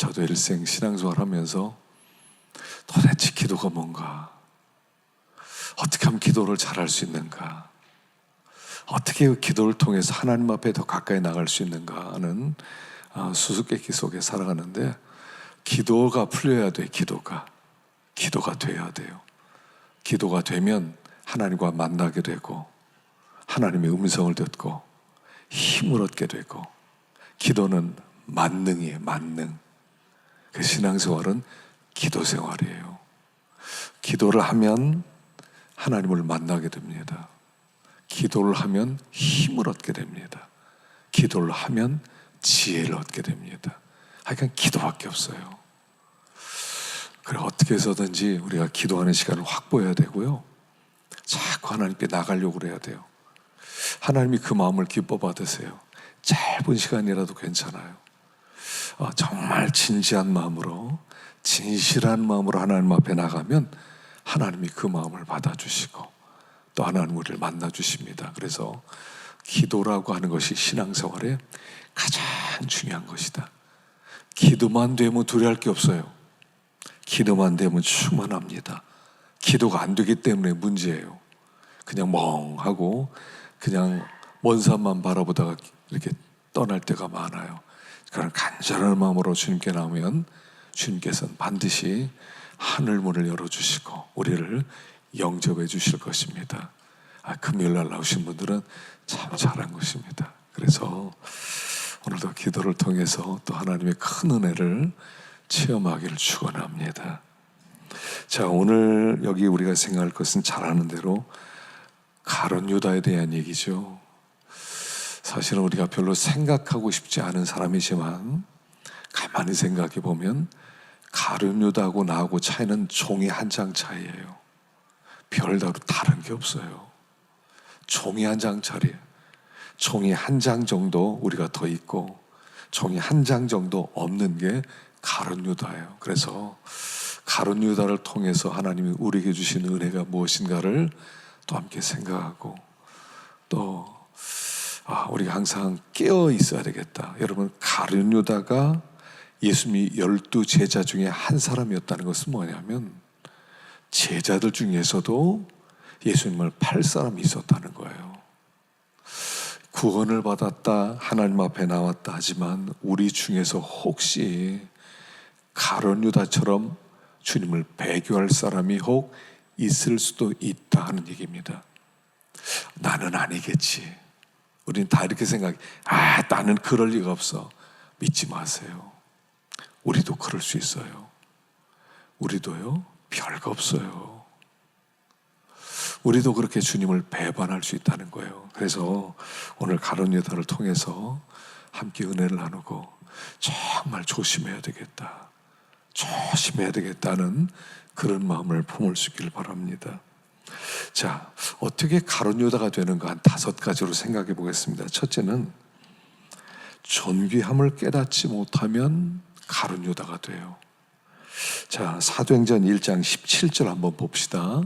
저도 일생 신앙생활 하면서 도대체 기도가 뭔가, 어떻게 하면 기도를 잘할 수 있는가, 어떻게 그 기도를 통해서 하나님 앞에 더 가까이 나갈 수 있는가 하는 수수께끼 속에 살아가는데, 기도가 풀려야 돼. 기도가 돼야 돼요. 기도가 되면 하나님과 만나게 되고, 하나님의 음성을 듣고 힘을 얻게 되고, 기도는 만능이에요. 만능. 그 신앙생활은 기도생활이에요. 기도를 하면 하나님을 만나게 됩니다. 기도를 하면 힘을 얻게 됩니다. 기도를 하면 지혜를 얻게 됩니다. 하여간 기도밖에 없어요. 그래, 어떻게 해서든지 우리가 기도하는 시간을 확보해야 되고요, 자꾸 하나님께 나가려고 그래야 돼요. 하나님이 그 마음을 기뻐 받으세요. 짧은 시간이라도 괜찮아요. 정말 진지한 마음으로, 진실한 마음으로 하나님 앞에 나가면 하나님이 그 마음을 받아주시고 또 하나님 우리를 만나주십니다. 그래서 기도라고 하는 것이 신앙생활에 가장 중요한 것이다. 기도만 되면 두려워할 게 없어요. 기도만 되면 충만합니다. 기도가 안 되기 때문에 문제예요. 그냥 멍하고 그냥 먼 산만 바라보다가 이렇게 떠날 때가 많아요. 그런 간절한 마음으로 주님께 나오면 주님께서는 반드시 하늘문을 열어주시고 우리를 영접해 주실 것입니다. 금요일날 나오신 분들은 참 잘한 것입니다. 그래서 오늘도 기도를 통해서 또 하나님의 큰 은혜를 체험하기를 축원합니다. 자, 오늘 여기 우리가 생각할 것은 잘 아는 대로 가룟 유다에 대한 얘기죠. 사실은 우리가 별로 생각하고 싶지 않은 사람이지만 가만히 생각해 보면 가룟 유다하고 나하고 차이는 종이 한 장 차이예요. 별다로 다른 게 없어요. 종이 한 장 차이예요. 종이 한 장 정도 우리가 더 있고 종이 한 장 정도 없는 게 가룟 유다예요. 그래서 가룟 유다를 통해서 하나님이 우리에게 주신 은혜가 무엇인가를 또 함께 생각하고, 또 우리가 항상 깨어 있어야 되겠다. 여러분, 가룟 유다가 예수님이 12 제자 중에 한 사람이었다는 것은 뭐냐면 제자들 중에서도 예수님을 팔 사람이 있었다는 거예요. 구원을 받았다, 하나님 앞에 나왔다 하지만 우리 중에서 혹시 가룟 유다처럼 주님을 배교할 사람이 혹 있을 수도 있다 하는 얘기입니다. 나는 아니겠지. 우리는 다 이렇게 생각해. 나는 그럴 리가 없어. 믿지 마세요. 우리도 그럴 수 있어요. 우리도요, 별거 없어요. 우리도 그렇게 주님을 배반할 수 있다는 거예요. 그래서 오늘 가룟 유다를 통해서 함께 은혜를 나누고 정말 조심해야 되겠다, 조심해야 되겠다는 그런 마음을 품을 수 있기를 바랍니다. 자, 어떻게 가룟 유다가 되는가 한 5가지로 생각해 보겠습니다. 첫째는 존귀함을 깨닫지 못하면 가룟 유다가 돼요. 자, 사도행전 1장 17절 한번 봅시다.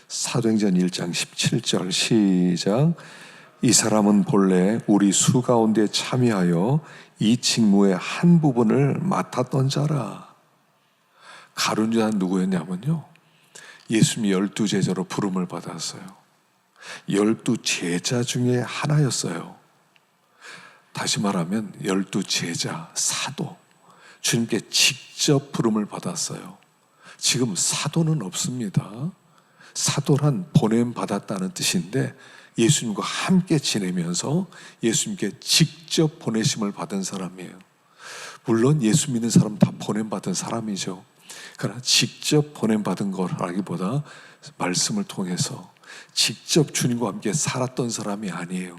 사도행전 1장 17절 시작. 이 사람은 본래 우리 수 가운데 참여하여 이 직무의 한 부분을 맡았던 자라. 가룟 유다는 누구였냐면요, 예수님이 12 제자로 부름을 받았어요. 12 제자 중에 하나였어요. 다시 말하면 12 제자, 사도, 주님께 직접 부름을 받았어요. 지금 사도는 없습니다. 사도란 보냄받았다는 뜻인데 예수님과 함께 지내면서 예수님께 직접 보내심을 받은 사람이에요. 물론 예수 믿는 사람 다 보냄받은 사람이죠. 그러나 직접 보냄받은 거라기보다 말씀을 통해서 직접 주님과 함께 살았던 사람이 아니에요.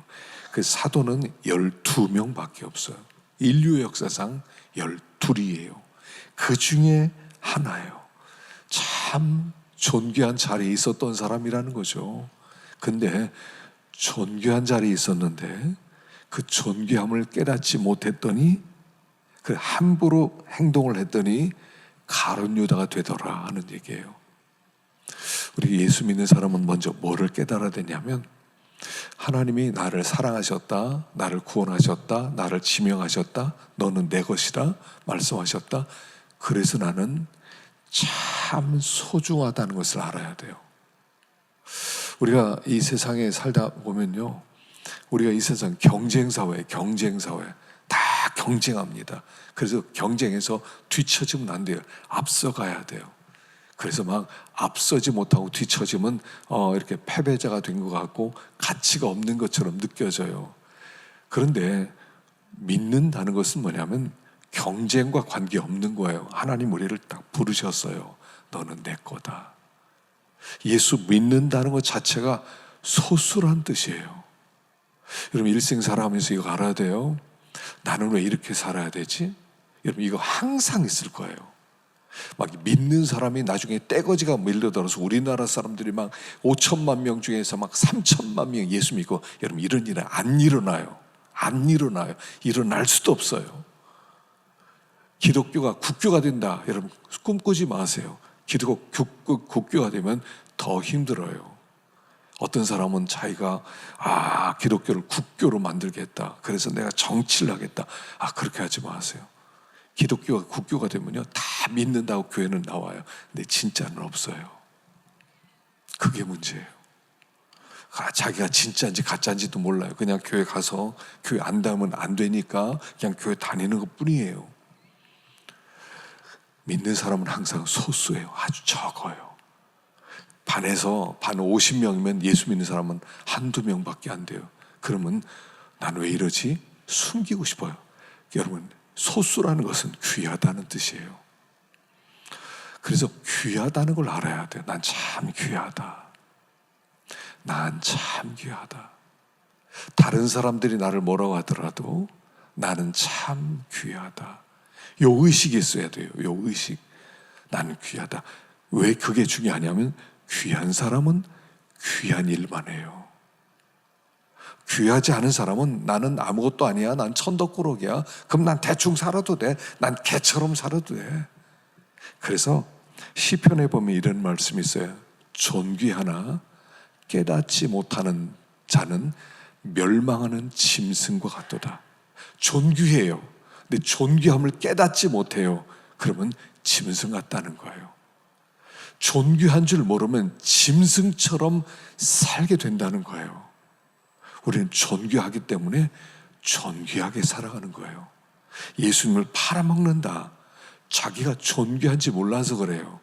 그 사도는 12명밖에 없어요. 인류 역사상 12이에요. 그 중에 하나예요. 참 존귀한 자리에 있었던 사람이라는 거죠. 근데 존귀한 자리에 있었는데 그 존귀함을 깨닫지 못했더니 그 함부로 행동을 했더니 가룟 유다가 되더라 하는 얘기예요. 우리 예수 믿는 사람은 먼저 뭐를 깨달아야 되냐면 하나님이 나를 사랑하셨다, 나를 구원하셨다, 나를 지명하셨다, 너는 내 것이라 말씀하셨다. 그래서 나는 참 소중하다는 것을 알아야 돼요. 우리가 이 세상에 살다 보면요, 우리가 이 세상 경쟁사회 다 경쟁합니다. 그래서 경쟁에서 뒤처지면 안 돼요. 앞서가야 돼요. 그래서 막 앞서지 못하고 뒤처지면 이렇게 패배자가 된 것 같고 가치가 없는 것처럼 느껴져요. 그런데 믿는다는 것은 뭐냐면 경쟁과 관계없는 거예요. 하나님 우리를 딱 부르셨어요. 너는 내 거다. 예수 믿는다는 것 자체가 소수란 뜻이에요. 여러분 일생 살아가면서 이거 알아야 돼요. 나는 왜 이렇게 살아야 되지? 여러분 이거 항상 있을 거예요. 막 믿는 사람이 나중에 떼거지가 밀려들어서 우리나라 사람들이 막 5천만 명 중에서 막 3천만 명 예수 믿고, 여러분 이런 일은 안 일어나요. 안 일어나요. 일어날 수도 없어요. 기독교가 국교가 된다, 여러분 꿈꾸지 마세요. 기독교 국교가 되면 더 힘들어요. 어떤 사람은 자기가 기독교를 국교로 만들겠다, 그래서 내가 정치를 하겠다. 그렇게 하지 마세요. 기독교가 국교가 되면요 다 믿는다고 교회는 나와요. 근데 진짜는 없어요. 그게 문제예요. 자기가 진짜인지 가짜인지도 몰라요. 그냥 교회 가서 교회 안 다니면 안 되니까 그냥 교회 다니는 것 뿐이에요. 믿는 사람은 항상 소수예요. 아주 적어요. 반에서 반 50명이면 예수 믿는 사람은 한두 명밖에 안 돼요. 그러면 난 왜 이러지? 숨기고 싶어요. 여러분 소수라는 것은 귀하다는 뜻이에요. 그래서 귀하다는 걸 알아야 돼요. 난 참 귀하다. 난 참 귀하다. 다른 사람들이 나를 뭐라고 하더라도 나는 참 귀하다. 요 의식이 있어야 돼요. 요 의식. 나는 귀하다. 왜 그게 중요하냐면 귀한 사람은 귀한 일만 해요. 귀하지 않은 사람은 나는 아무것도 아니야, 난 천덕꾸러기야, 그럼 난 대충 살아도 돼, 난 개처럼 살아도 돼. 그래서 시편에 보면 이런 말씀이 있어요. 존귀하나 깨닫지 못하는 자는 멸망하는 짐승과 같도다. 존귀해요. 근데 존귀함을 깨닫지 못해요. 그러면 짐승 같다는 거예요. 존귀한 줄 모르면 짐승처럼 살게 된다는 거예요. 우리는 존귀하기 때문에 존귀하게 살아가는 거예요. 예수님을 팔아먹는다. 자기가 존귀한지 몰라서 그래요.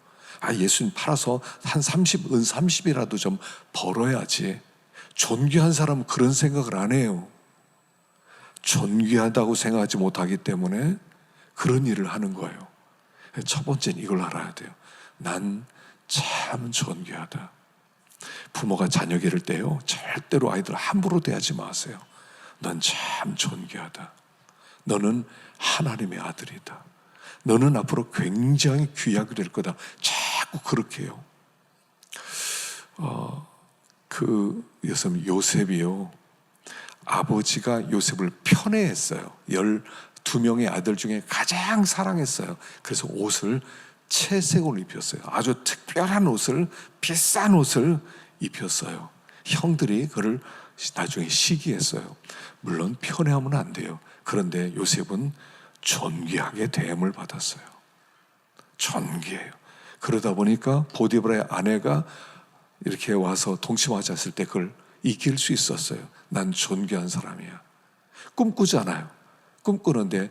예수님 팔아서 한 30이라도 좀 벌어야지. 존귀한 사람은 그런 생각을 안 해요. 존귀하다고 생각하지 못하기 때문에 그런 일을 하는 거예요. 첫 번째는 이걸 알아야 돼요. 난 참 존귀하다. 부모가 자녀 기를 때요, 절대로 아이들 함부로 대하지 마세요. 넌 참 존귀하다. 너는 하나님의 아들이다. 너는 앞으로 굉장히 귀하게 될 거다. 자꾸 그렇게 해요. 요셉이요, 아버지가 요셉을 편애했어요. 12명의 아들 중에 가장 사랑했어요. 그래서 옷을 채색으로 입혔어요. 아주 특별한 옷을, 비싼 옷을 입혔어요. 형들이 그를 나중에 시기했어요. 물론 편애하면 안 돼요. 그런데 요셉은 존귀하게 대접을 받았어요. 존귀해요. 그러다 보니까 보디브라의 아내가 이렇게 와서 동침하자했을 때 그걸 이길 수 있었어요. 난 존귀한 사람이야. 꿈꾸잖아요. 꿈꾸는데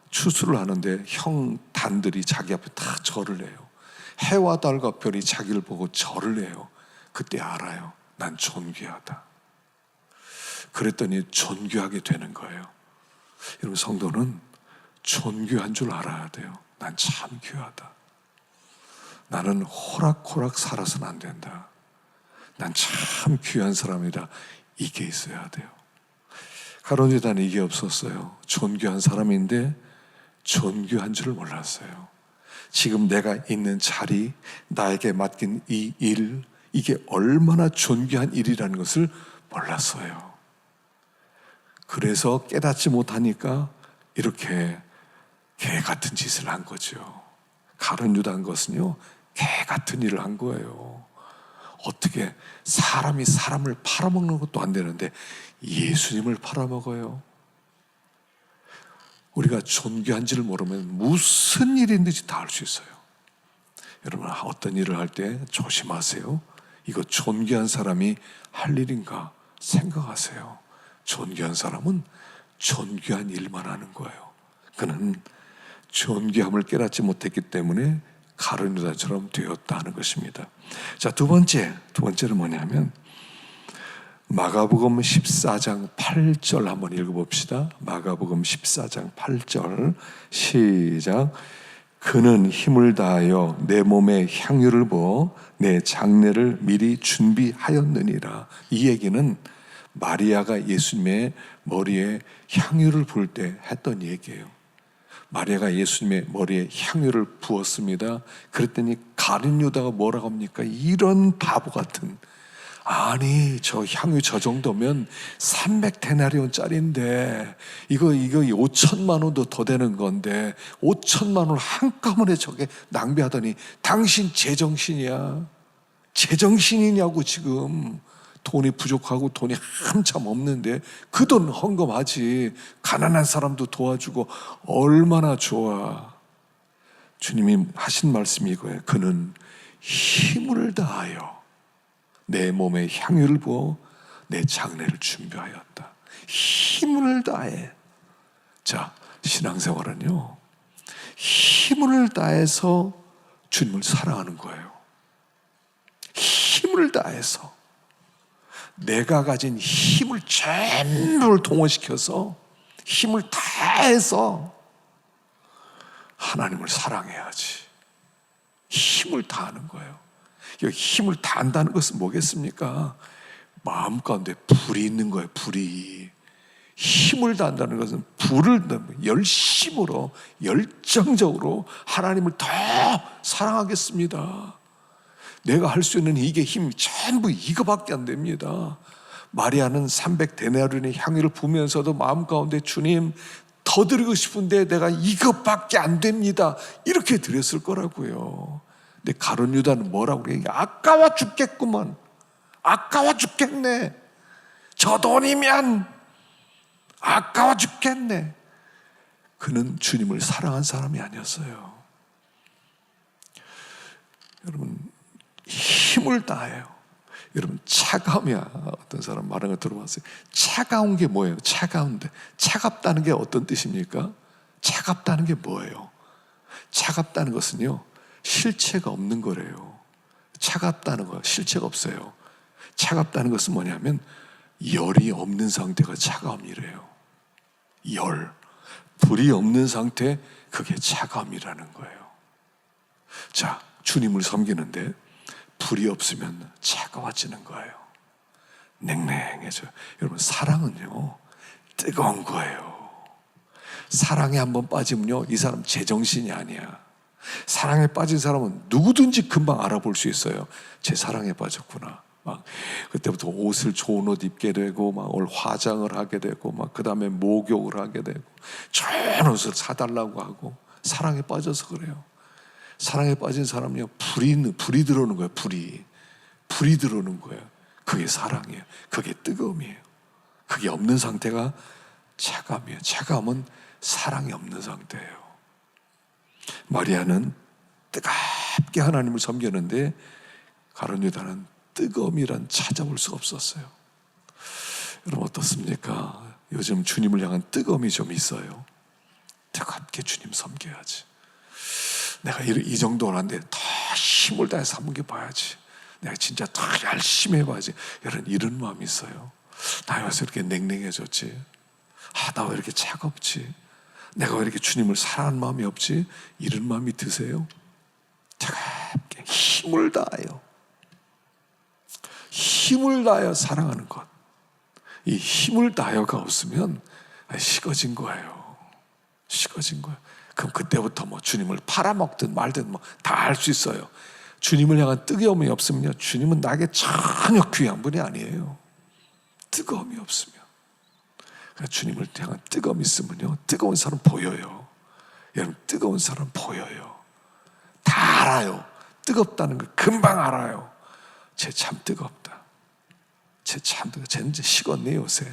추수를 하는데 형단들이 자기 앞에 다 절을 해요. 해와 달과 별이 자기를 보고 절을 해요. 그때 알아요. 난 존귀하다. 그랬더니 존귀하게 되는 거예요. 여러분 성도는 존귀한 줄 알아야 돼요. 난 참 귀하다. 나는 호락호락 살아서는 안 된다. 난 참 귀한 사람이다. 이게 있어야 돼요. 가론유다는 이게 없었어요. 존귀한 사람인데 존귀한 줄을 몰랐어요. 지금 내가 있는 자리, 나에게 맡긴 이 일, 이게 얼마나 존귀한 일이라는 것을 몰랐어요. 그래서 깨닫지 못하니까 이렇게 개 같은 짓을 한 거죠. 가룟 유다한 것은요, 개 같은 일을 한 거예요. 어떻게 사람이 사람을 팔아먹는 것도 안 되는데 예수님을 팔아먹어요? 우리가 존귀한지를 모르면 무슨 일인지 다 알 수 있어요. 여러분, 어떤 일을 할 때 조심하세요. 이거 존귀한 사람이 할 일인가 생각하세요. 존귀한 사람은 존귀한 일만 하는 거예요. 그는 존귀함을 깨닫지 못했기 때문에 가룟 유다처럼 되었다 하는 것입니다. 자, 두 번째는 뭐냐면 마가복음 14장 8절 한번 읽어봅시다. 마가복음 14장 8절 시작. 그는 힘을 다하여 내 몸에 향유를 부어 내 장례를 미리 준비하였느니라. 이 얘기는 마리아가 예수님의 머리에 향유를 부을 때 했던 얘기예요. 마리아가 예수님의 머리에 향유를 부었습니다. 그랬더니 가룟 유다가 뭐라고 합니까? 이런 바보 같은, 아니 저 향유 저 정도면 300데나리온짜리인데 이거 5천만 원도 더 되는 건데 5천만 원을 한꺼번에 저게 낭비하더니 당신 제정신이야? 제정신이냐고. 지금 돈이 부족하고 돈이 한참 없는데 그 돈 헌금하지. 가난한 사람도 도와주고 얼마나 좋아. 주님이 하신 말씀이 이거예요. 그는 힘을 다하여 내 몸에 향유를 부어 내 장례를 준비하였다. 힘을 다해. 자, 신앙생활은요, 힘을 다해서 주님을 사랑하는 거예요. 힘을 다해서 내가 가진 힘을 전부를 동원시켜서 힘을 다해서 하나님을 사랑해야지. 힘을 다하는 거예요. 여기 힘을 다한다는 것은 뭐겠습니까? 마음 가운데 불이 있는 거예요. 불이. 힘을 다한다는 것은 불을 열심으로 열정적으로 하나님을 더 사랑하겠습니다. 내가 할 수 있는 이게 힘이 전부 이거밖에 안 됩니다. 마리아는 300데나리온의 향유를 부으면서도 마음 가운데 주님 더 드리고 싶은데 내가 이것밖에 안 됩니다. 이렇게 드렸을 거라고요. 근데 가룟 유다는 뭐라고 그래요? 아까워 죽겠구먼. 아까워 죽겠네. 저 돈이면 아까워 죽겠네. 그는 주님을 사랑한 사람이 아니었어요. 여러분, 힘을 다해요. 여러분, 차가우면 어떤 사람 말하는 거 들어봤어요? 차가운 게 뭐예요? 차가운데 차갑다는 게 어떤 뜻입니까? 차갑다는 게 뭐예요? 차갑다는 것은요, 실체가 없는 거래요. 차갑다는 거 실체가 없어요. 차갑다는 것은 뭐냐면 열이 없는 상태가 차가움이래요. 열, 불이 없는 상태, 그게 차가움이라는 거예요. 자, 주님을 섬기는데 불이 없으면 차가워지는 거예요. 냉랭해져요. 여러분, 사랑은요, 뜨거운 거예요. 사랑에 한번 빠지면요, 이 사람 제정신이 아니야. 사랑에 빠진 사람은 누구든지 금방 알아볼 수 있어요. 제 사랑에 빠졌구나. 막 그때부터 옷을 좋은 옷 입게 되고, 막 화장을 하게 되고, 막 그 다음에 목욕을 하게 되고, 좋은 옷을 사달라고 하고. 사랑에 빠져서 그래요. 사랑에 빠진 사람은요, 불이 들어오는 거예요. 불이 들어오는 거예요. 그게 사랑이에요. 그게 뜨거움이에요. 그게 없는 상태가 차가움이에요. 차가움은 사랑이 없는 상태예요. 마리아는 뜨겁게 하나님을 섬겼는데 가룟 유다는 뜨거움이란 찾아볼 수가 없었어요. 여러분, 어떻습니까? 요즘 주님을 향한 뜨거움이 좀 있어요. 뜨겁게 주님 섬겨야지. 내가 이 정도는 안 돼. 더 힘을 다해서 섬겨봐야지. 내가 진짜 더 열심히 해봐야지. 이런 마음이 있어요. 나 요새 이렇게 냉랭해졌지? 나 왜 이렇게 차갑지? 내가 왜 이렇게 주님을 사랑하는 마음이 없지? 이런 마음이 드세요? 차갑게 힘을 다하여. 힘을 다하여 사랑하는 것. 이 힘을 다하여가 없으면 식어진 거예요. 식어진 거예요. 그럼 그때부터 뭐 주님을 팔아먹든 말든 뭐 다 할 수 있어요. 주님을 향한 뜨거움이 없으면요, 주님은 나에게 전혀 귀한 분이 아니에요. 뜨거움이 없으면. 그러니까 주님을 향한 뜨거움이 있으면요, 뜨거운 사람 보여요. 여러분, 뜨거운 사람 보여요. 다 알아요. 뜨겁다는 걸 금방 알아요. 쟤 참 뜨겁다. 쟤 참 뜨겁다. 쟤는 이제 식었네 요새.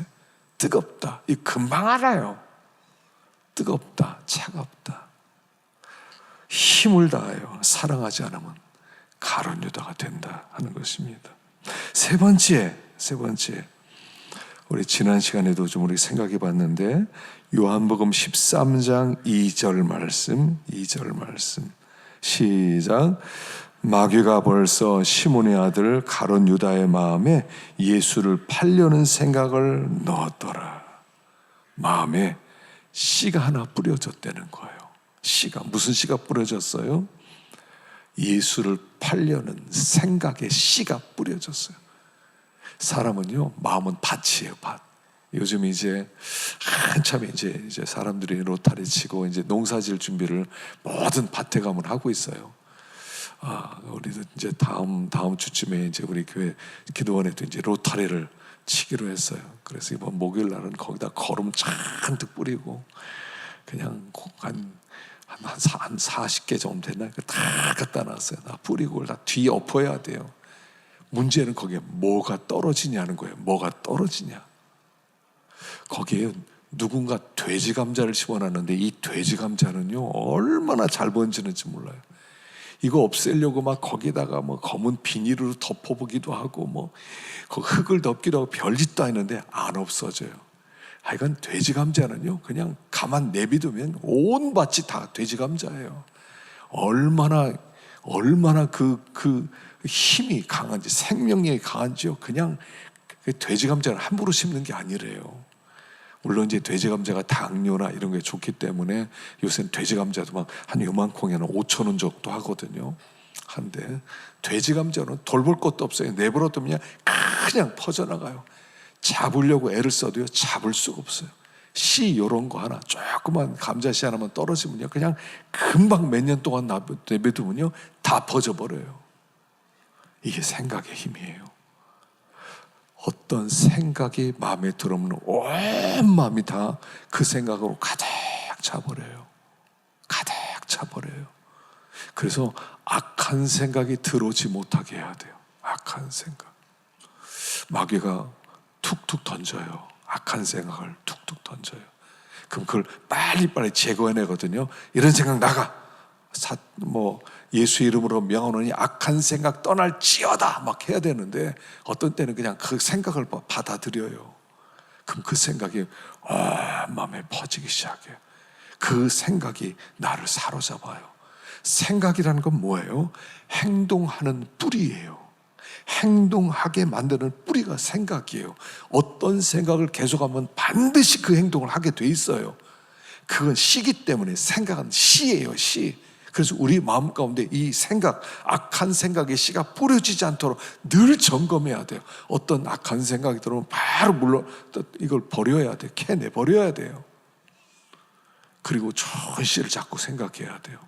뜨겁다. 이 금방 알아요. 뜨겁다. 차갑다. 힘을 다하여 사랑하지 않으면 가룟 유다가 된다 하는 것입니다. 세 번째, 우리 지난 시간에도 좀 우리 생각해 봤는데 요한복음 13장 2절 말씀 시작. 마귀가 벌써 시몬의 아들 가룟 유다의 마음에 예수를 팔려는 생각을 넣었더라. 마음에 씨가 하나 뿌려졌다는 거예요. 씨가, 무슨 씨가 뿌려졌어요? 예수를 팔려는 생각에 씨가 뿌려졌어요. 사람은요, 마음은 밭이에요, 밭. 요즘 이제 한참 이제 사람들이 로타리 치고 이제 농사질 준비를 모든 밭에 가면 하고 있어요. 우리도 이제 다음 주쯤에 이제 우리 교회 기도원에도 이제 로타리를 치기로 했어요. 그래서 이번 목요일 날은 거기다 거름 잔뜩 뿌리고 그냥 한 40개 정도 됐나? 다 갖다 놨어요. 다 뿌리고 다 뒤에 엎어야 돼요. 문제는 거기에 뭐가 떨어지냐는 거예요. 뭐가 떨어지냐. 거기에 누군가 돼지 감자를 심어놨는데 이 돼지 감자는요 얼마나 잘 번지는지 몰라요. 이거 없애려고 막 거기다가 뭐 검은 비닐으로 덮어보기도 하고 뭐 그 흙을 덮기도 하고 별짓도 했는데 안 없어져요. 하여간 돼지 감자는요 그냥 가만 내비두면 온 밭이 다 돼지 감자예요. 얼마나 그 힘이 강한지, 생명력이 강한지요. 그냥 돼지 감자를 함부로 심는 게 아니래요. 물론 이제 돼지 감자가 당뇨나 이런 게 좋기 때문에 요새는 돼지 감자도 막 한 요만큼에는 5,000원 정도 하거든요. 한데 돼지 감자는 돌볼 것도 없어요. 내버려두면 그냥 퍼져나가요. 잡으려고 애를 써도요 잡을 수가 없어요. 씨 요런 거 하나, 조그만 감자씨 하나만 떨어지면요 그냥 금방 몇 년 동안 내버려두면요 다 퍼져버려요. 이게 생각의 힘이에요. 어떤 생각이 마음에 들어오면 온 마음이 다 그 생각으로 가득 차버려요. 가득 차버려요. 그래서 악한 생각이 들어오지 못하게 해야 돼요. 악한 생각. 마귀가 툭툭 던져요. 악한 생각을 툭툭 던져요. 그럼 그걸 빨리빨리 제거해내거든요. 이런 생각 나가. 예수 이름으로 명하노니 악한 생각 떠날지어다 막 해야 되는데 어떤 때는 그냥 그 생각을 받아들여요. 그럼 그 생각이 마음에 퍼지기 시작해요. 그 생각이 나를 사로잡아요. 생각이라는 건 뭐예요? 행동하는 뿌리예요. 행동하게 만드는 뿌리가 생각이에요. 어떤 생각을 계속하면 반드시 그 행동을 하게 돼 있어요. 그건 씨기 때문에 생각은 씨예요, 씨. 그래서 우리 마음 가운데 이 생각, 악한 생각의 씨가 뿌려지지 않도록 늘 점검해야 돼요. 어떤 악한 생각이 들어오면 바로 이걸 버려야 돼요. 캐내버려야 돼요. 그리고 좋은 씨를 자꾸 생각해야 돼요.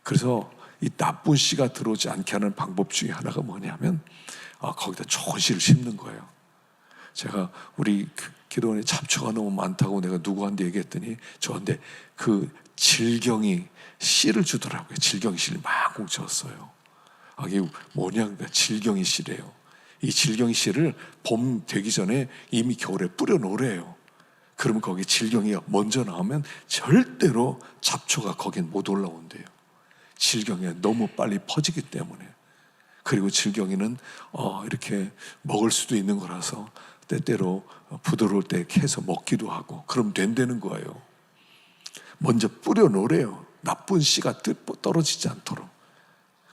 그래서 이 나쁜 씨가 들어오지 않게 하는 방법 중에 하나가 뭐냐면 거기다 좋은 씨를 심는 거예요. 제가 우리 기도원에 잡초가 너무 많다고 내가 누구한테 얘기했더니 저한테 그 질경이 씨를 주더라고요. 질경이 씨를 막 뭉쳤어요. 이게 뭐냐? 그러니까 질경이 씨래요. 이 질경이 씨를 봄 되기 전에 이미 겨울에 뿌려 놓으래요. 그러면 거기 질경이 먼저 나오면 절대로 잡초가 거긴 못 올라온대요. 질경이 너무 빨리 퍼지기 때문에. 그리고 질경이는 이렇게 먹을 수도 있는 거라서 때때로 부드러울 때 캐서 먹기도 하고 그럼 된다는 거예요. 먼저 뿌려 놓으래요. 나쁜 씨가 떨어지지 않도록.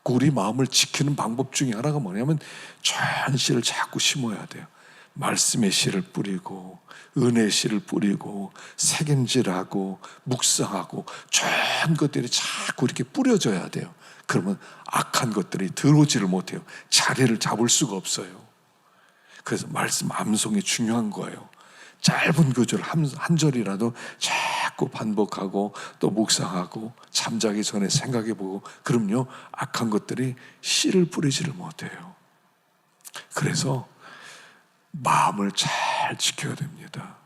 우리 마음을 지키는 방법 중에 하나가 뭐냐면 좋은 씨를 자꾸 심어야 돼요. 말씀의 씨를 뿌리고 은혜의 씨를 뿌리고 새김질하고 묵상하고 좋은 것들이 자꾸 이렇게 뿌려져야 돼요. 그러면 악한 것들이 들어오지를 못해요. 자리를 잡을 수가 없어요. 그래서 말씀 암송이 중요한 거예요. 짧은 구절 한 절이라도 자꾸 반복하고 또 묵상하고 잠자기 전에 생각해보고 그럼요 악한 것들이 씨를 뿌리지를 못해요. 그래서 마음을 잘 지켜야 됩니다.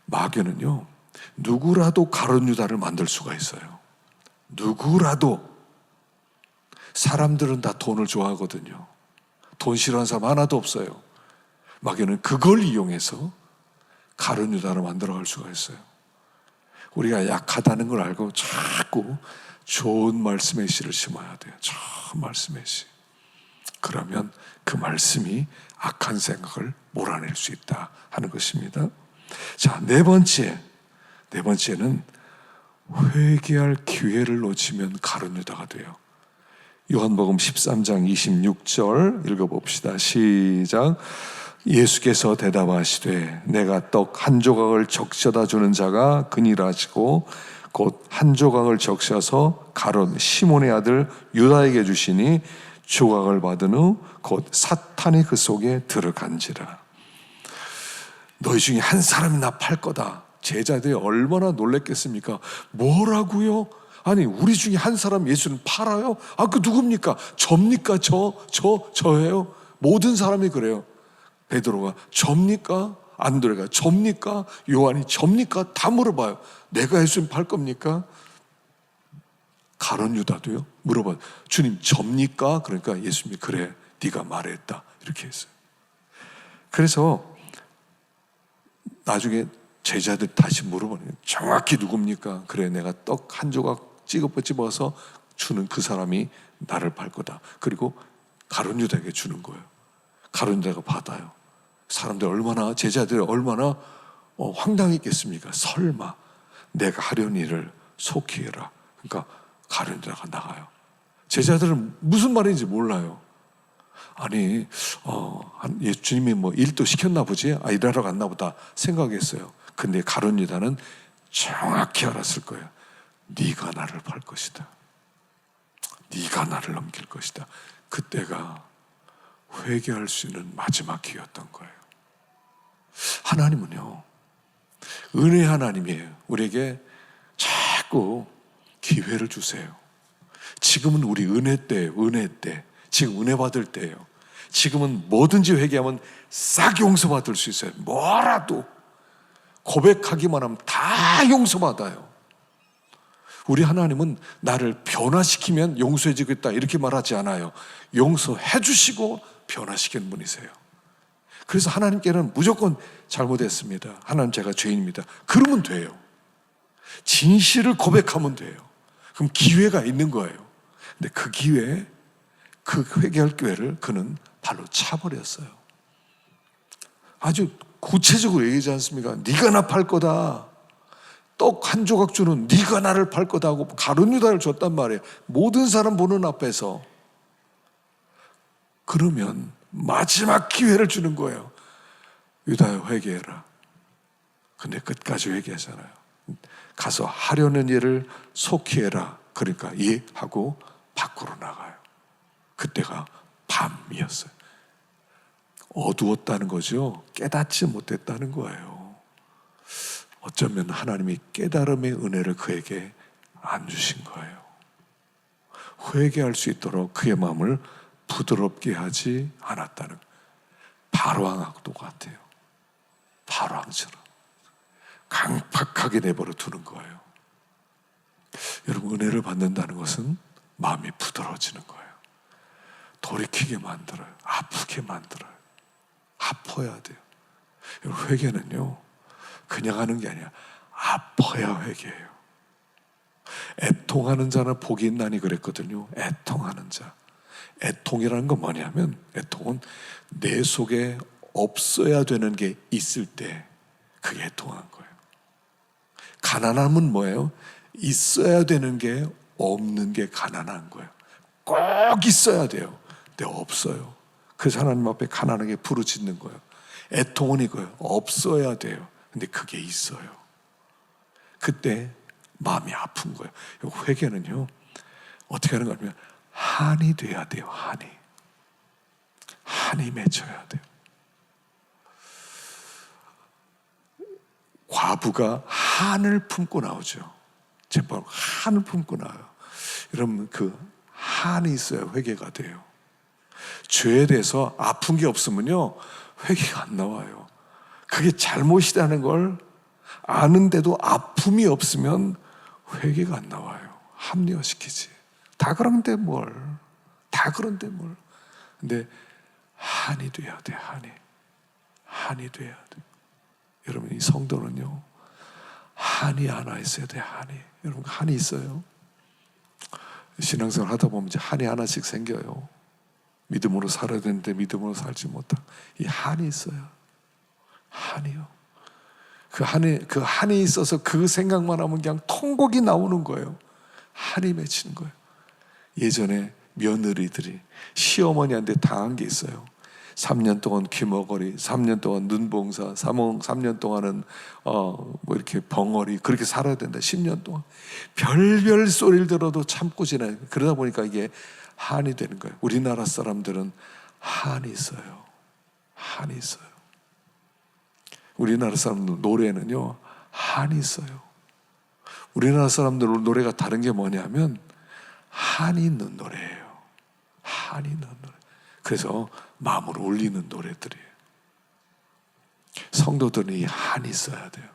마귀는요 누구라도 가룟 유다를 만들 수가 있어요. 누구라도. 사람들은 다 돈을 좋아하거든요. 돈 싫어하는 사람 하나도 없어요. 마귀는 그걸 이용해서 가룟 유다를 만들어갈 수가 있어요. 우리가 약하다는 걸 알고 자꾸 좋은 말씀의 씨를 심어야 돼요. 좋은 말씀의 씨. 그러면 그 말씀이 악한 생각을 몰아낼 수 있다 하는 것입니다. 자, 네 번째는 회개할 기회를 놓치면 가룟 유다가 돼요. 요한복음 13장 26절 읽어봅시다. 시작. 예수께서 대답하시되 내가 떡 한 조각을 적셔다 주는 자가 그니라 하시고 곧 한 조각을 적셔서 가룟 시몬의 아들 유다에게 주시니 조각을 받은 후 곧 사탄이 그 속에 들어간지라. 너희 중에 한 사람이 나 팔 거다. 제자들이 얼마나 놀랬겠습니까? 뭐라고요? 아니 우리 중에 한 사람 예수는 팔아요? 아, 그 누굽니까? 접니까? 저예요? 모든 사람이 그래요. 베드로가 접니까? 안드레가 접니까? 요한이 접니까? 다 물어봐요. 내가 예수님 팔 겁니까? 가룟 유다도요 물어봐요. 주님 접니까? 그러니까 예수님이 그래 네가 말했다 이렇게 했어요. 그래서 나중에 제자들 다시 물어보네요. 정확히 누굽니까? 그래 내가 떡 한 조각 집어서 주는 그 사람이 나를 팔 거다. 그리고 가룟 유다에게 주는 거예요. 가룟 유다가 받아요. 사람들 얼마나, 제자들이 얼마나 황당했겠습니까? 설마 내가 하려는 일을 속히 해라. 그러니까 가룟 유다가 나가요. 제자들은 무슨 말인지 몰라요. 아니 예수님이 뭐 일도 시켰나 보지? 아, 일하러 갔나 보다 생각했어요. 근데 가룟 유다는 정확히 알았을 거예요. 네가 나를 팔 것이다. 네가 나를 넘길 것이다. 그때가 회개할 수 있는 마지막 기회였던 거예요. 하나님은요 은혜 하나님이에요. 우리에게 자꾸 기회를 주세요. 지금은 우리 은혜 때예요. 은혜 때. 지금 은혜 받을 때예요. 지금은 뭐든지 회개하면 싹 용서받을 수 있어요. 뭐라도 고백하기만 하면 다 용서받아요. 우리 하나님은 나를 변화시키면 용서해 주겠다 이렇게 말하지 않아요. 용서해 주시고 변화시키는 분이세요. 그래서 하나님께는 무조건 잘못했습니다. 하나님 제가 죄인입니다. 그러면 돼요. 진실을 고백하면 돼요. 그럼 기회가 있는 거예요. 근데 그 기회에 그 회개할 기회를 그는 발로 차버렸어요. 아주 구체적으로 얘기하지 않습니까? 네가 나 팔 거다. 떡 한 조각 주는 네가 나를 팔 거다 하고 가룟 유다를 줬단 말이에요. 모든 사람 보는 앞에서. 그러면 마지막 기회를 주는 거예요. 유다야 회개해라. 근데 끝까지 회개하잖아요. 가서 하려는 일을 속히 해라. 그러니까 하고 밖으로 나가요. 그때가 밤이었어요. 어두웠다는 거죠. 깨닫지 못했다는 거예요. 어쩌면 하나님이 깨달음의 은혜를 그에게 안 주신 거예요. 회개할 수 있도록 그의 마음을 부드럽게 하지 않았다는 거예요. 바로왕하고도 같아요. 바로왕처럼 강팍하게 내버려 두는 거예요. 여러분 은혜를 받는다는 것은 마음이 부드러워지는 거예요. 돌이키게 만들어요. 아프게 만들어요. 아파야 돼요. 여러분 회개는요 그냥 하는 게 아니야. 아파야 회개해요. 애통하는 자는 복이 있나니 그랬거든요. 애통하는 자. 애통이라는 건 뭐냐면 애통은 내 속에 없어야 되는 게 있을 때 그게 애통한 거예요. 가난함은 뭐예요? 있어야 되는 게 없는 게 가난한 거예요. 꼭 있어야 돼요. 근데 없어요. 그래서 하나님 앞에 가난하게 부르짖는 거예요. 애통은 이거예요. 없어야 돼요. 근데 그게 있어요. 그때 마음이 아픈 거예요. 회개는요 어떻게 하는 거냐면 한이 돼야 돼요. 한이 맺혀야 돼요. 과부가 한을 품고 나오죠. 제발 한을 품고 나와요. 여러분 그 한이 있어야 회개가 돼요. 죄에 대해서 아픈 게 없으면요 회개가 안 나와요. 그게 잘못이라는 걸 아는데도 아픔이 없으면 회개가 안 나와요. 합리화시키지. 다 그런데 뭘. 근데 한이 돼야 돼. 한이 돼야 돼. 여러분, 이 성도는요, 한이 하나 있어야 돼. 여러분, 한이 있어요. 신앙생활 하다 보면 이제 한이 하나씩 생겨요. 믿음으로 살아야 되는데 믿음으로 살지 못하고, 이 한이 있어요. 한이요. 그 한이 있어서 그 생각만 하면 그냥 통곡이 나오는 거예요. 한이 맺히는 거예요. 예전에 며느리들이 시어머니한테 당한 게 있어요. 3년 동안 귀머거리, 3년 동안 눈봉사, 3년 동안은 뭐 이렇게 벙어리, 그렇게 살아야 된다. 10년 동안 별별 소리를 들어도 참고 지내요. 그러다 보니까 이게 한이 되는 거예요. 우리나라 사람들은 한이 있어요. 한이 있어요. 우리나라 사람들 노래는요, 한이 있어요. 우리나라 사람들 노래가 다른 게 뭐냐면 한이 있는 노래예요. 한이 있는 노래. 그래서 마음을 울리는 노래들이에요. 성도들은 이 한이 있어야 돼요.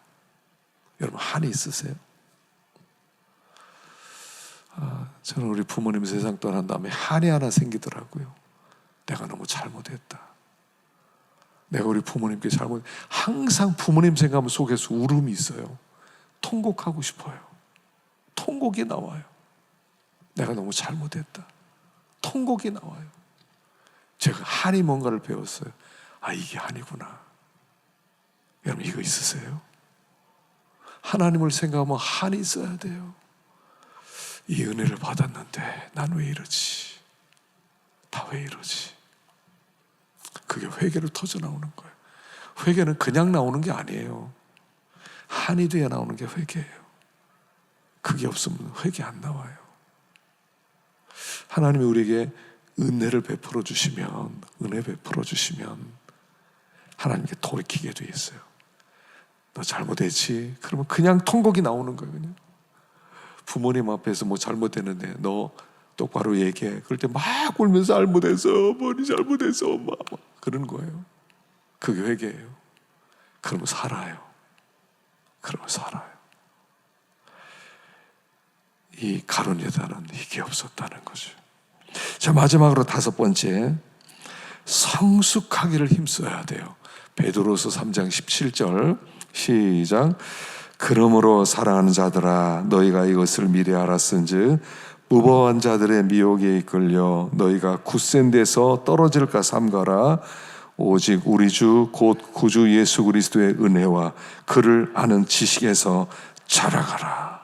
여러분, 한이 있으세요? 저는 우리 부모님 세상 떠난 다음에 한이 하나 생기더라고요. 내가 너무 잘못했다. 내가 우리 부모님께 항상 부모님 생각하면 속에서 울음이 있어요. 통곡하고 싶어요. 통곡이 나와요. 내가 너무 잘못했다. 통곡이 나와요. 제가 한이 뭔가를 배웠어요. 이게 한이구나. 여러분, 이거 있으세요? 하나님을 생각하면 한이 있어야 돼요. 이 은혜를 받았는데 난 왜 이러지? 다 왜 이러지? 그게 회개로 터져 나오는 거예요. 회개는 그냥 나오는 게 아니에요. 한이 돼야 나오는 게 회개예요. 그게 없으면 회개 안 나와요. 하나님이 우리에게 은혜 베풀어 주시면 하나님께 돌이키게 돼 있어요. 너 잘못했지? 그러면 그냥 통곡이 나오는 거예요. 그냥 부모님 앞에서 뭐 잘못했는데 너 똑바로 얘기해. 그럴 때 막 울면서 잘못했어, 어머니 잘못했어, 엄마, 그러는 거예요. 그게 회개예요. 그러면 살아요. 이 가룟 유다는 이게 없었다는 거죠. 자, 마지막으로 5번째, 성숙하기를 힘써야 돼요. 베드로서 3장 17절 시작. 그러므로 사랑하는 자들아, 너희가 이것을 미리 알았은즉 무법한 자들의 미혹에 이끌려 너희가 굳센 데서 떨어질까 삼가라. 오직 우리 주 곧 구주 예수 그리스도의 은혜와 그를 아는 지식에서 자라가라.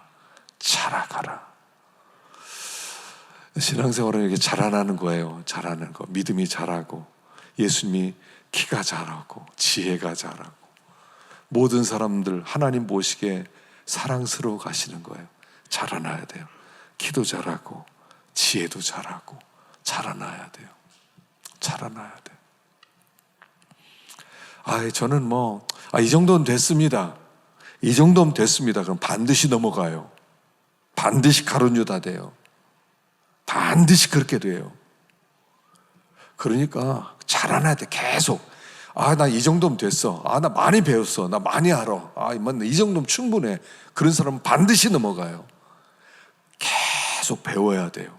신앙생활은 이렇게 자라나는 거예요. 자라는 거. 믿음이 자라고, 예수님이 키가 자라고, 지혜가 자라고, 모든 사람들 하나님 보시기에 사랑스러워 가시는 거예요. 자라나야 돼요. 키도 자라고, 지혜도 자라고, 자라나야 돼요. 저는 이 정도는 됐습니다. 그럼 반드시 넘어가요. 반드시 가룟 유다 돼요. 반드시 그렇게 돼요. 그러니까 자라나야 돼. 계속. 나 이 정도면 됐어. 나 많이 배웠어. 나 많이 알아. 이 정도면 충분해. 그런 사람은 반드시 넘어가요. 계속 배워야 돼요.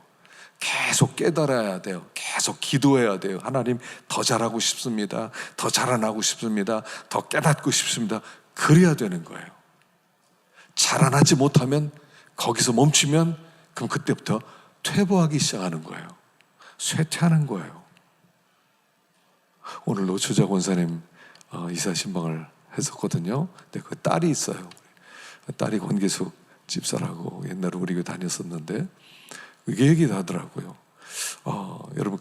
계속 깨달아야 돼요. 계속 기도해야 돼요. 하나님, 더 잘하고 싶습니다. 더 자라나고 싶습니다. 더 깨닫고 싶습니다. 그래야 되는 거예요. 자라나지 못하면, 거기서 멈추면, 그럼 그때부터 퇴보하기 시작하는 거예요. 쇠퇴하는 거예요. 오늘 노초자 권사님 이사 신방을 했었거든요. 근데 그 딸이 있어요. 딸이 권계숙 집사라고 옛날에 우리 교회 다녔었는데, 이게 얘기를 하더라고요. 여러분,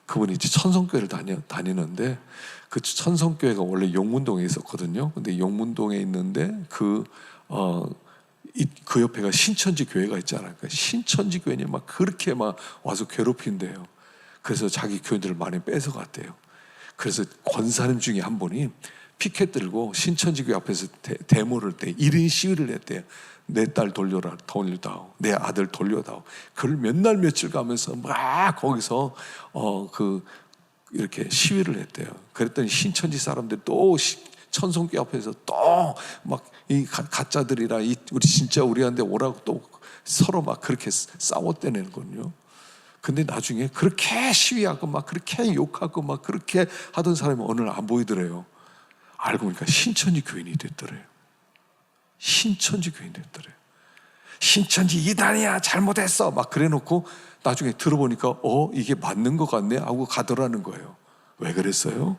그분이 이제 천성교회를 다니는데, 그 천성교회가 원래 용문동에 있었거든요. 근데 용문동에 있는데 그 옆에가 신천지 교회가 있잖아요. 그러니까 신천지 교회니 막 그렇게 막 와서 괴롭힌대요. 그래서 자기 교인들을 많이 뺏어갔대요. 그래서 권사님 중에 한 분이 피켓 들고 신천지 교회 앞에서 데모를 때 1인 시위를 했대요. 내 딸 돌려다오. 내 아들 돌려다오. 그걸 몇 날 며칠 가면서 막 거기서 이렇게 시위를 했대요. 그랬더니 신천지 사람들이 또 천성교회 앞에서 또 막 이 가짜들이라 우리 진짜 우리한테 오라고 또 서로 막 그렇게 싸웠대는 거요. 근데 나중에 그렇게 시위하고 막 그렇게 욕하고 막 그렇게 하던 사람이 오늘 안 보이더래요. 알고 보니까 신천지 교인이 됐더래요. 신천지 교인이 됐더래요. 신천지 이단이야, 잘못했어 막 그래놓고 나중에 들어보니까 이게 맞는 것 같네 하고 가더라는 거예요. 왜 그랬어요?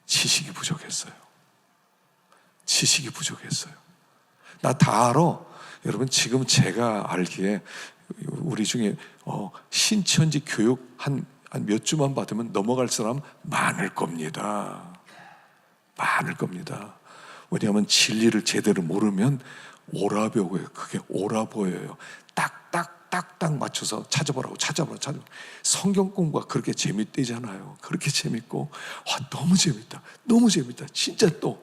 지식이 부족했어요. 지식이 부족했어요. 나 다 알아. 여러분, 지금 제가 알기에 우리 중에 신천지 교육 한 몇 주만 받으면 넘어갈 사람 많을 겁니다. 많을 겁니다. 왜냐하면 진리를 제대로 모르면 오라 보여요. 그게 오라 보여요. 딱딱 맞춰서 찾아보라고. 성경 공부가 그렇게 재밌대잖아요. 그렇게 재밌고 너무 재밌다. 너무 재밌다. 진짜 또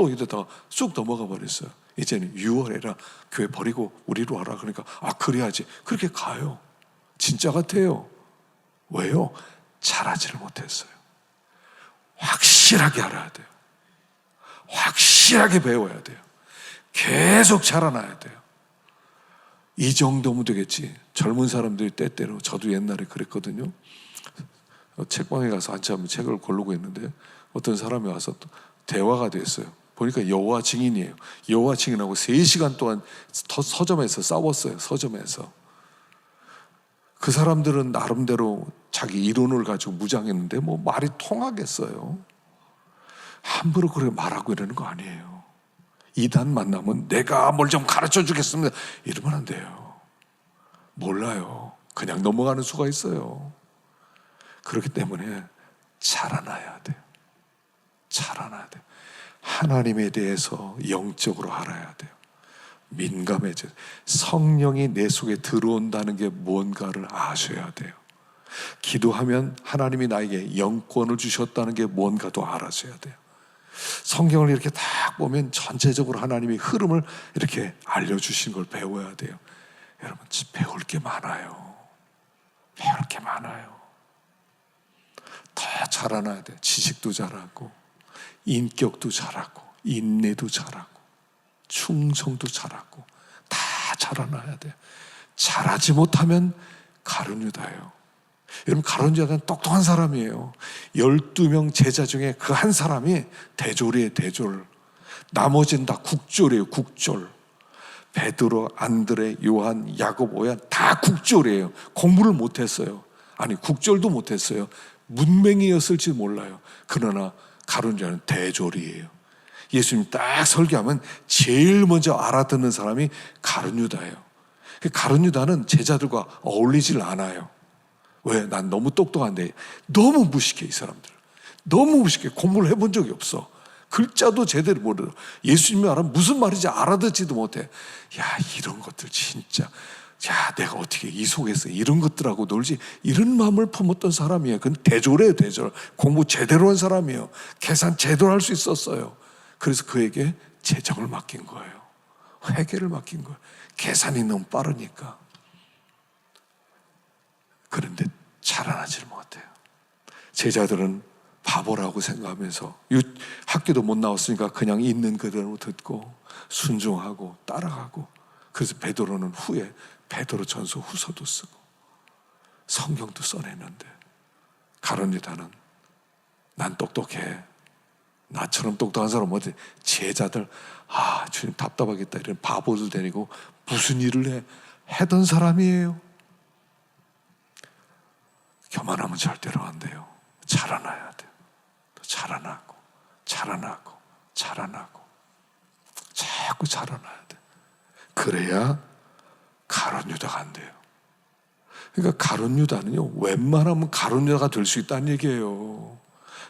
이러다가 쑥 넘어가 버렸어요. 이제는 6월에라 교회 버리고 우리로 와라. 그러니까 그래야지. 그렇게 가요. 진짜 같아요. 왜요? 잘하지를 못했어요. 확실하게 알아야 돼요. 확실하게 배워야 돼요. 계속 자라나야 돼요. 이 정도면 되겠지. 젊은 사람들이 때때로, 저도 옛날에 그랬거든요. 책방에 가서 한참 책을 고르고 있는데 어떤 사람이 와서 또 대화가 됐어요. 보니까 여호와 증인이에요. 여호와 증인하고 3시간 동안 서점에서 싸웠어요. 서점에서. 그 사람들은 나름대로 자기 이론을 가지고 무장했는데 뭐 말이 통하겠어요. 함부로 그렇게 말하고 이러는 거 아니에요. 이단 만나면 내가 뭘 좀 가르쳐 주겠습니다. 이러면 안 돼요. 몰라요. 그냥 넘어가는 수가 있어요. 그렇기 때문에 자라나야 돼요. 자라나야 돼요. 하나님에 대해서 영적으로 알아야 돼요. 민감해져요. 성령이 내 속에 들어온다는 게 뭔가를 아셔야 돼요. 기도하면 하나님이 나에게 영권을 주셨다는 게 뭔가도 알아셔야 돼요. 성경을 이렇게 딱 보면 전체적으로 하나님의 흐름을 이렇게 알려주신 걸 배워야 돼요. 여러분, 배울 게 많아요. 배울 게 많아요. 더 자라나야 돼요. 지식도 자라고, 인격도 자라고, 인내도 자라고, 충성도 자라고, 다 자라나야 돼요. 자라지 못하면 가룟 유다예요. 여러분, 가룟 유다는 똑똑한 사람이에요. 12명 제자 중에 그 한 사람이 대졸이에요. 대졸. 나머지는 다 국졸이에요. 국졸. 베드로, 안드레, 요한, 야곱, 오한 다 국졸이에요. 공부를 못했어요. 아니, 국졸도 못했어요. 문맹이었을지 몰라요. 그러나 가룟 유다는 대졸이에요. 예수님 딱 설교하면 제일 먼저 알아듣는 사람이 가룟 유다예요. 가룟 유다는 제자들과 어울리질 않아요. 왜? 난 너무 똑똑한데. 너무 무식해, 이 사람들. 너무 무식해. 공부를 해본 적이 없어. 글자도 제대로 모르고 예수님이 말하면 무슨 말인지 알아듣지도 못해. 야, 이런 것들 진짜, 야, 내가 어떻게 이 속에서 이런 것들하고 놀지, 이런 마음을 품었던 사람이에요. 그건 대졸이에요. 대졸. 공부 제대로 한 사람이에요. 계산 제대로 할 수 있었어요. 그래서 그에게 재정을 맡긴 거예요. 회계를 맡긴 거예요. 계산이 너무 빠르니까. 그런데 자라나지를 못해요. 제자들은 바보라고 생각하면서 학교도 못 나왔으니까 그냥 있는 그대로 듣고 순종하고 따라가고. 그래서 베드로는 후에 베드로 전서 후서도 쓰고 성경도 써냈는데, 가룟 유다는 난 똑똑해, 나처럼 똑똑한 사람 어디, 제자들 주님 답답하겠다 이런 바보들 데리고 무슨 일을 해던 사람이에요. 교만하면 절대로 안 돼요. 자라나야 돼요. 자라나고 자꾸 자라나야 돼. 그래야 가룟 유다가 안 돼요. 그러니까 가룟 유다는요, 웬만하면 가룟 유다가 될 수 있다는 얘기예요.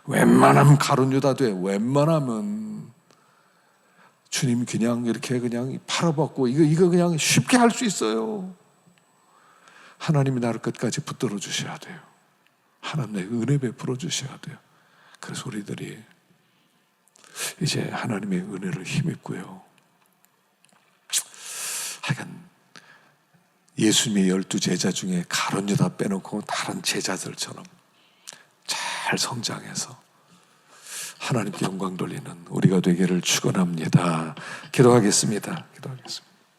웬만하면 가룟 유다 돼. 웬만하면. 주님 그냥 이렇게 그냥 팔아받고 이거 그냥 쉽게 할 수 있어요. 하나님이 나를 끝까지 붙들어 주셔야 돼요. 하나님 내 은혜 베풀어 주셔야 돼요. 그래서 우리들이 이제 하나님의 은혜를 힘입고요. 하여간 예수님의 12 제자 중에 가룟 유다 빼놓고 다른 제자들처럼 잘 성장해서 하나님께 영광 돌리는 우리가 되기를 축원합니다. 기도하겠습니다.